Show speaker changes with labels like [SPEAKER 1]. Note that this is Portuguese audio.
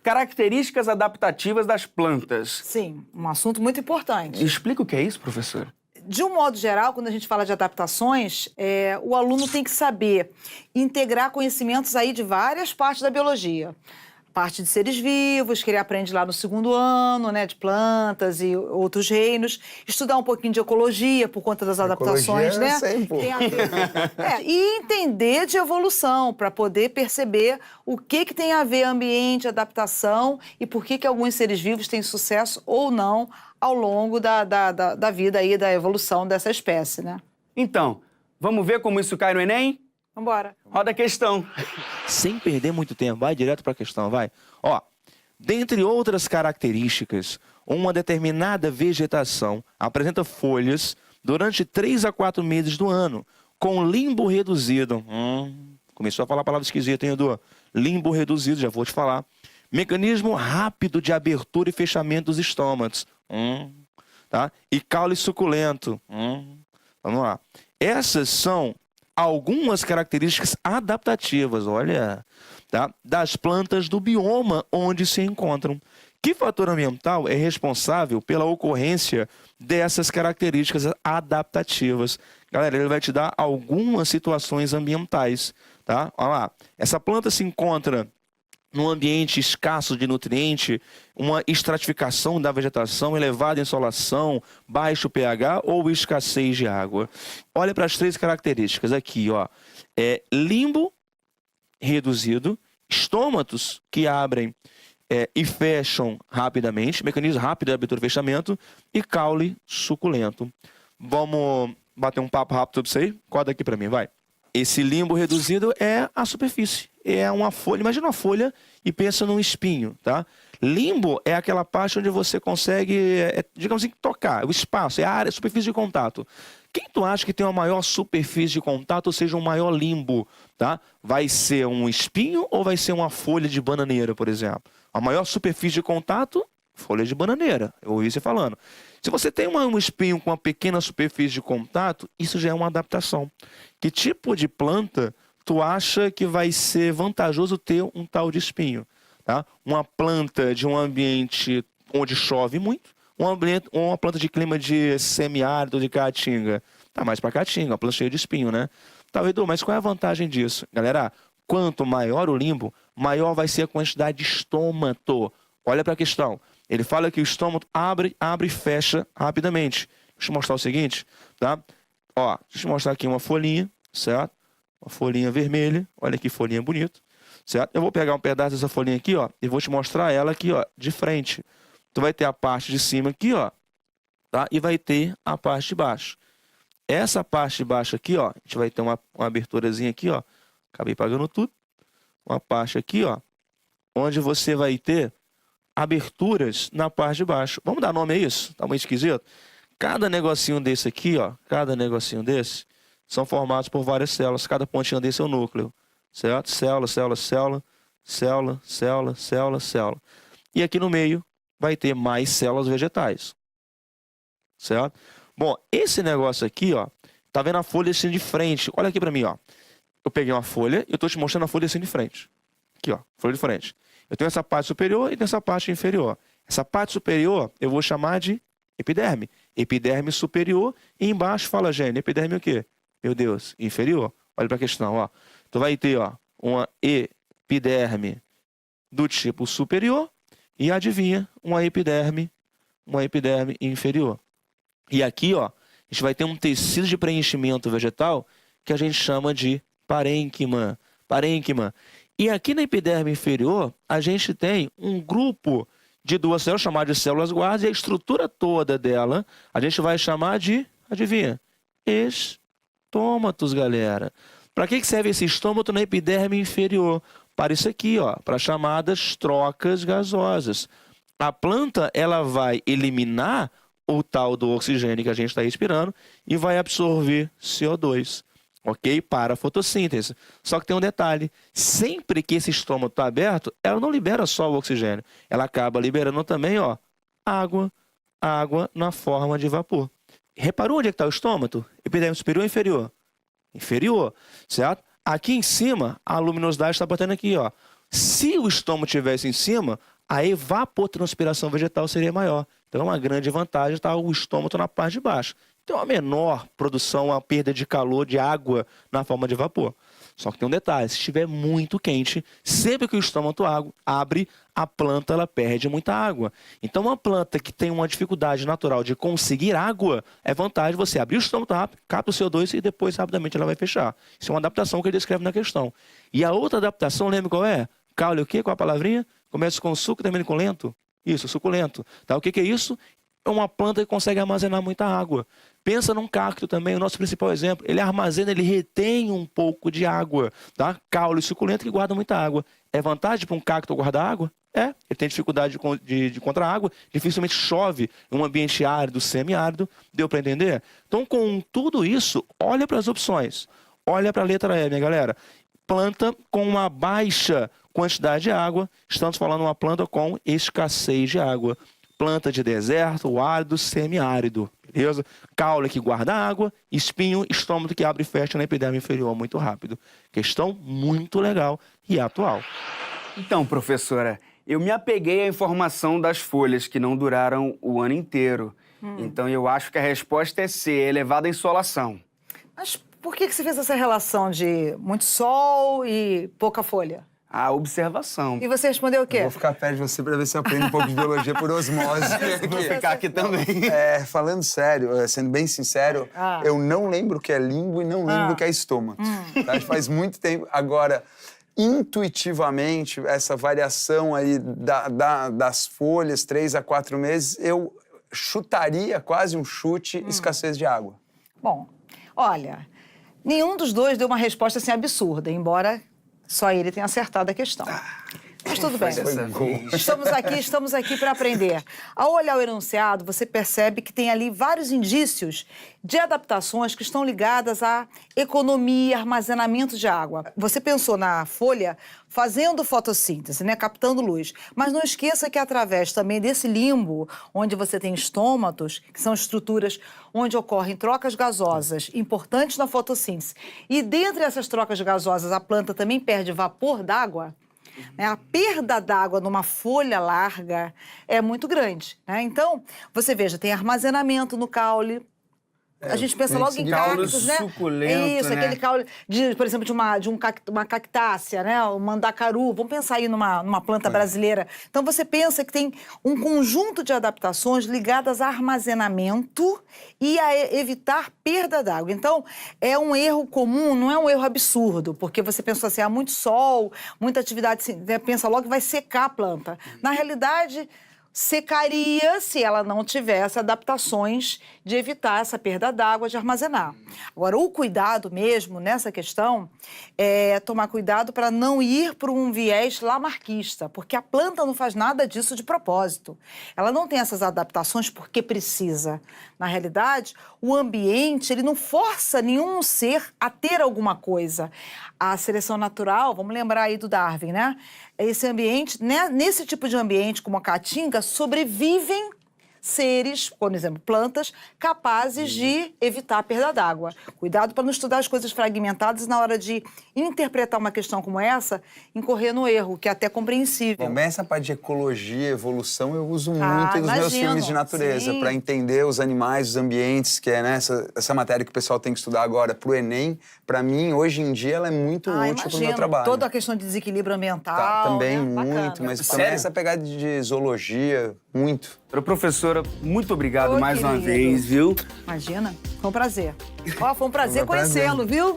[SPEAKER 1] Características adaptativas das plantas.
[SPEAKER 2] Sim, um assunto muito importante.
[SPEAKER 1] Explica o que é isso, professor?
[SPEAKER 2] De um modo geral, quando a gente fala de adaptações, o aluno tem que saber integrar conhecimentos aí de várias partes da biologia. Parte de seres vivos, que ele aprende lá no 2º ano, né, de plantas e outros reinos. Estudar um pouquinho de ecologia, por conta das adaptações,
[SPEAKER 3] Ecologia,
[SPEAKER 2] né?
[SPEAKER 3] sempre.
[SPEAKER 2] Tem a ver. E entender de evolução, para poder perceber o que tem a ver ambiente, adaptação e por que alguns seres vivos têm sucesso ou não ao longo da vida aí, da evolução dessa espécie, né?
[SPEAKER 1] Então, vamos ver como isso cai no Enem?
[SPEAKER 2] Vambora.
[SPEAKER 1] Roda a questão.
[SPEAKER 4] Sem perder muito tempo, vai direto para a questão, vai. Ó, dentre outras características, uma determinada vegetação apresenta folhas durante 3 a 4 meses do ano, com limbo reduzido. Começou a falar a palavra esquisita, hein, Edu? Limbo reduzido, já vou te falar. Mecanismo rápido de abertura e fechamento dos estômatos. Tá? E caule suculento. Vamos lá. Essas são algumas características adaptativas, olha, tá? Das plantas do bioma onde se encontram. Que fator ambiental é responsável pela ocorrência dessas características adaptativas? Galera, ele vai te dar algumas situações ambientais, tá? Olha lá, essa planta se encontra num ambiente escasso de nutriente, uma estratificação da vegetação, elevada insolação, baixo pH ou escassez de água. Olha para as 3 características aqui, ó. Limbo reduzido, estômatos que abrem e fecham rapidamente, mecanismo rápido de abertura e fechamento, e caule suculento. Vamos bater um papo rápido sobre isso aí? Coda aqui para mim, vai. Esse limbo reduzido é a superfície, é uma folha. Imagina uma folha e pensa num espinho, tá? Limbo é aquela parte onde você consegue, digamos assim, tocar, o espaço, é a área, a superfície de contato. Quem tu acha que tem uma maior superfície de contato, ou seja, um maior limbo, tá? Vai ser um espinho ou vai ser uma folha de bananeira, por exemplo? A maior superfície de contato, folha de bananeira, eu ouvi você falando. Se você tem um espinho com uma pequena superfície de contato, isso já é uma adaptação. Que tipo de planta tu acha que vai ser vantajoso ter um tal de espinho? Tá? Uma planta de um ambiente onde chove muito, uma planta de clima de semiárido, de caatinga. Tá mais para caatinga, uma planta cheia de espinho, né? Tá, Edu, mas qual é a vantagem disso? Galera, quanto maior o limbo, maior vai ser a quantidade de estômato. Olha para a questão. Ele fala que o estômago abre e fecha rapidamente. Deixa eu mostrar o seguinte, tá? Ó, deixa eu mostrar aqui uma folhinha, certo? Uma folhinha vermelha. Olha que folhinha bonita, certo? Eu vou pegar um pedaço dessa folhinha aqui, ó, e vou te mostrar ela aqui, ó, de frente. Tu vai ter a parte de cima aqui, ó, tá? E vai ter a parte de baixo. Essa parte de baixo aqui, ó, a gente vai ter uma aberturazinha aqui, ó. Acabei pagando tudo. Uma parte aqui, ó, onde você vai ter aberturas na parte de baixo. Vamos dar nome a isso? Tá muito esquisito? Cada negocinho desse aqui, ó, cada negocinho desse, são formados por várias células. Cada pontinha desse é o núcleo, certo? Célula, célula, célula, célula, célula, célula, célula. E aqui no meio vai ter mais células vegetais, certo? Bom, esse negócio aqui, ó, tá vendo a folha assim de frente? Olha aqui pra mim, ó. Eu peguei uma folha e eu tô te mostrando a folha assim de frente. Aqui, ó, folha de frente. Eu tenho essa parte superior e tenho essa parte inferior. Essa parte superior eu vou chamar de epiderme. Epiderme superior e embaixo fala, Gênio, epiderme o quê? Meu Deus, inferior. Olha para a questão, ó. Tu vai ter, ó, uma epiderme do tipo superior e adivinha, uma epiderme inferior. E aqui, ó, a gente vai ter um tecido de preenchimento vegetal que a gente chama de parênquima. Parênquima. E aqui na epiderme inferior, a gente tem um grupo de 2 células, chamado de células guardas, e a estrutura toda dela, a gente vai chamar de, adivinha, estômatos, galera. Para que serve esse estômato na epiderme inferior? Para isso aqui, ó, para chamadas trocas gasosas. A planta, ela vai eliminar o tal do oxigênio que a gente está respirando e vai absorver CO2. Ok? Para a fotossíntese. Só que tem um detalhe. Sempre que esse estômago está aberto, ela não libera só o oxigênio. Ela acaba liberando também, ó, água na forma de vapor. Reparou onde é que está o estômago? Epiderme superior ou inferior? Inferior, certo? Aqui em cima, a luminosidade está batendo aqui, ó. Se o estômago estivesse em cima, a evapotranspiração vegetal seria maior. Então, uma grande vantagem está o estômago na parte de baixo. Tem uma menor produção, a perda de calor, de água na forma de vapor. Só que tem um detalhe, se estiver muito quente, sempre que o estômago abre, a planta ela perde muita água. Então, uma planta que tem uma dificuldade natural de conseguir água, é vantagem você abrir o estômago rápido, capta o CO2 e depois rapidamente ela vai fechar. Isso é uma adaptação que ele descreve na questão. E a outra adaptação, lembra qual é? Caule o quê? Qual a palavrinha? Começa com suco e termina com lento? Isso, suculento. Tá? O que é isso? É uma planta que consegue armazenar muita água. Pensa num cacto também, o nosso principal exemplo. Ele armazena, ele retém um pouco de água. Tá? Caule suculento que guarda muita água. É vantagem para um cacto guardar água? É. Ele tem dificuldade de contra a água, dificilmente chove em um ambiente árido, semiárido. Deu para entender? Então, com tudo isso, olha para as opções. Olha para a letra E, minha galera. Planta com uma baixa quantidade de água. Estamos falando de uma planta com escassez de água. Planta de deserto, árido, semiárido, beleza? Caule que guarda água, espinho, estômago que abre e fecha na epiderme inferior muito rápido. Questão muito legal e atual.
[SPEAKER 1] Então, professora, eu me apeguei à informação das folhas que não duraram o ano inteiro. Então, eu acho que a resposta é C, elevada insolação.
[SPEAKER 2] Mas por que você fez essa relação de muito sol e pouca folha?
[SPEAKER 1] A observação.
[SPEAKER 2] E você respondeu o quê?
[SPEAKER 3] Eu vou ficar perto de você para ver se eu aprendo um pouco de biologia por osmose.
[SPEAKER 1] Vou ficar aqui também.
[SPEAKER 3] Falando sério, sendo bem sincero, eu não lembro o que é língua e não lembro o que é estômago. Tá? Faz muito tempo. Agora, intuitivamente, essa variação aí das folhas, 3 a 4 meses, eu chutaria quase um chute, escassez de água.
[SPEAKER 2] Bom, olha, nenhum dos dois deu uma resposta assim absurda, embora só ele tenha acertado a questão. Mas tudo bem. Estamos aqui para aprender. Ao olhar o enunciado, você percebe que tem ali vários indícios de adaptações que estão ligadas à economia, armazenamento de água. Você pensou na folha fazendo fotossíntese, né, captando luz. Mas não esqueça que através também desse limbo, onde você tem estômatos, que são estruturas onde ocorrem trocas gasosas importantes na fotossíntese, e dentre essas trocas gasosas a planta também perde vapor d'água, né? A perda d'água numa folha larga é muito grande, né? Então, você veja, tem armazenamento no caule. A gente pensa logo em cactos, né?
[SPEAKER 1] Suculento,
[SPEAKER 2] isso,
[SPEAKER 1] né?
[SPEAKER 2] aquele caule, por exemplo, de uma cactácea, né? O mandacaru. Vamos pensar aí numa planta brasileira. Então, você pensa que tem um conjunto de adaptações ligadas a armazenamento e a evitar perda d'água. Então, é um erro comum, não é um erro absurdo, porque você pensou assim, há muito sol, muita atividade, pensa logo que vai secar a planta. Na realidade, secaria se ela não tivesse adaptações de evitar essa perda d'água, de armazenar. Agora, o cuidado mesmo nessa questão é tomar cuidado para não ir por um viés lamarquista, porque a planta não faz nada disso de propósito. Ela não tem essas adaptações porque precisa. Na realidade, o ambiente, ele não força nenhum ser a ter alguma coisa. A seleção natural, vamos lembrar aí do Darwin, né? Esse ambiente, né? Nesse tipo de ambiente, como a caatinga, sobrevivem seres, por exemplo, plantas, capazes de evitar a perda d'água. Cuidado para não estudar as coisas fragmentadas e na hora de interpretar uma questão como essa, incorrer no erro, que é até compreensível.
[SPEAKER 3] Bom, essa parte de ecologia, evolução, eu uso muito nos meus filmes de natureza, para entender os animais, os ambientes, que é né, essa matéria que o pessoal tem que estudar agora para o Enem. Para mim, hoje em dia, ela é muito útil para o meu trabalho.
[SPEAKER 2] Toda a questão de desequilíbrio ambiental.
[SPEAKER 3] Tá, também
[SPEAKER 2] né?
[SPEAKER 3] muito,
[SPEAKER 2] Bacana.
[SPEAKER 3] mas também essa pegada de zoologia, muito.
[SPEAKER 1] Professora, muito obrigado mais uma vez, viu?
[SPEAKER 2] Imagina, foi um prazer. Ó, foi um prazer conhecê-lo, viu?